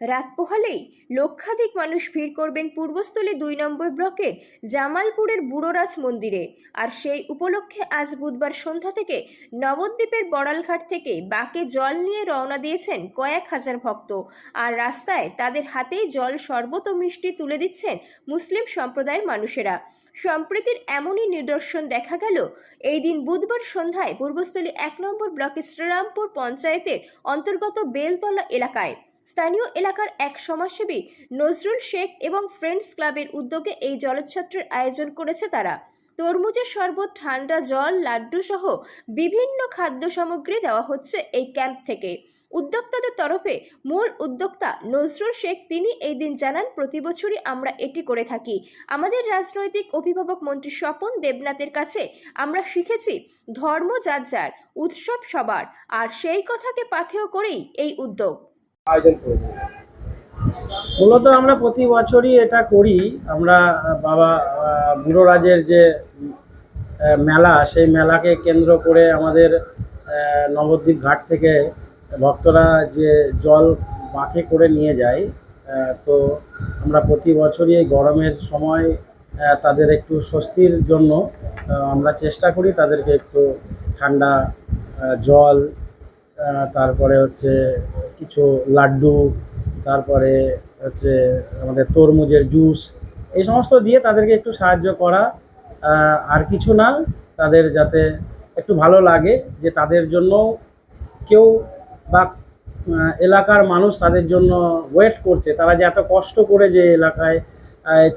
রাত পোহালেই লক্ষাধিক মানুষ ভিড় করবেন পূর্বস্থলী ২ নম্বর ব্লকের জামালপুরের বুড়োরাজ মন্দিরে। আর সেই উপলক্ষে আজ বুধবার সন্ধ্যা থেকে নবদ্বীপের বড়ালঘাট থেকে বাঁকে জল নিয়ে রওনা দিয়েছেন কয়েক হাজার ভক্ত। আর রাস্তায় তাদের হাতেই জল, শরবত ও মিষ্টি তুলে দিচ্ছেন মুসলিম সম্প্রদায়ের মানুষেরা। সম্প্রীতির এমনই নিদর্শন দেখা গেল এই দিন বুধবার সন্ধ্যায় পূর্বস্থলী ১ নম্বর ব্লকের শ্রীরামপুর পঞ্চায়েতের অন্তর্গত বেলতলা এলাকায়। স্থানীয় এলাকার এক সমাজসেবী নজরুল শেখ এবং ফ্রেন্ডস ক্লাবের উদ্যোগে এই জলোচ্ছ্বাসের আয়োজন করেছে তারা। তরমুজের শরবত, ঠান্ডা জল, লাড্ডু সহ বিভিন্ন খাদ্য সামগ্রী দেওয়া হচ্ছে এই ক্যাম্প থেকে। উদ্যোক্তাদের তরফে মূল উদ্যোক্তা নজরুল শেখ তিনি এই দিন জানান, প্রতি বছরই আমরা এটি করে থাকি। আমাদের রাজনৈতিক অভিভাবক মন্ত্রী স্বপন দেবনাথের কাছে আমরা শিখেছি ধর্ম যার যার, উৎসব সবার, আর সেই কথাকে পাথেয় করেই এই উদ্যোগ। মূলত আমরা প্রতি বছরই এটা করি। আমরা বাবা বুড়োরাজের যে মেলা, সেই মেলাকে কেন্দ্র করে আমাদের নবদ্বীপ ঘাট থেকে ভক্তরা যে জল বাঁকে করে নিয়ে যায়, তো আমরা প্রতি বছরই এই গরমের সময় তাদের একটু স্বস্তির জন্য আমরা চেষ্টা করি তাদেরকে একটু ঠান্ডা জল, তারপরে হচ্ছে কিছু লাড্ডু, তারপরে হচ্ছে আমাদের তরমুজের জুস, এই সমস্ত দিয়ে তাদেরকে একটু সাহায্য করা। আর কিছু না, তাদের যাতে একটু ভালো লাগে যে তাদের জন্য কেউ বা এলাকার মানুষ তাদের জন্য ওয়েট করছে, তারা যে এত কষ্ট করে যে এলাকায়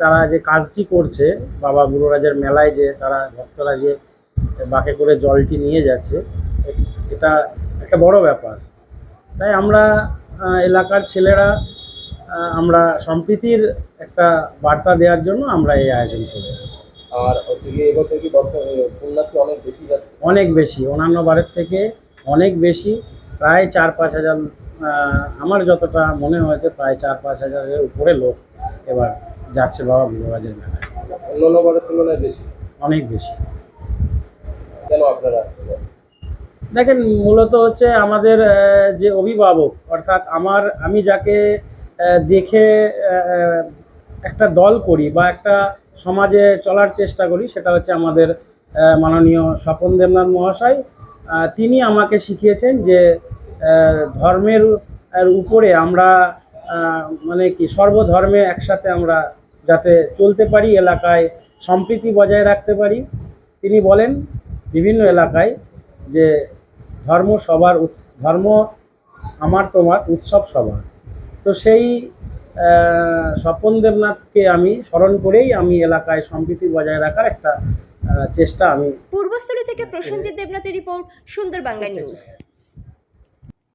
তারা যে কাজটি করছে, বাবা বুড়োরাজের মেলায় যে তারা ভক্তরা যে বাঁকে করে জলটি নিয়ে যাচ্ছে, এটা একটা বড় ব্যাপার। তাই আমরা এলাকার ছেলেরা আমরা সম্প্রীতির একটা বার্তা দেওয়ার জন্য আমরা এই আয়োজন করেছি। আর এবছর কি পুণ্যার্থী অনেক বেশি যাচ্ছে? অনেক বেশি, অন্যান্য বারের থেকে অনেক বেশি, প্রায় ৪-৫ হাজার, আমার যতটা মনে হয়েছে প্রায় ৪-৫ হাজারের উপরে লোক এবার যাচ্ছে বাবা বুড়োরাজের মেলায়। অন্যান্য বারের তুলনায় বেশি? অনেক বেশি। কেন আপনারা? দেখেন, মূলত হচ্ছে আমাদের যে অভিভাবক, অর্থাৎ আমি যাকে দেখে একটা দল করি বা একটা সমাজে চলার চেষ্টা করি, সেটা হচ্ছে আমাদের মাননীয় স্বপন দেবনাথ মহাশয়। তিনি আমাকে শিখিয়েছেন যে ধর্মের উপরে আমরা মানে কি সর্বধর্মে একসাথে আমরা যাতে চলতে পারি, এলাকায় সম্প্রীতি বজায় রাখতে পারি। তিনি বলেন বিভিন্ন এলাকায় যে ধর্ম সবার, ধর্ম আমার তোমার, উৎসব সবার। তো সেই স্বপন দেবনাথকে আমি স্মরণ করেই আমি এলাকায় সম্প্রীতি বজায় রাখার একটা চেষ্টা আমি। পূর্বস্থলী থেকে প্রসেনজিৎ দেবনাথের রিপোর্ট, সুন্দর বাংলা নিউজ।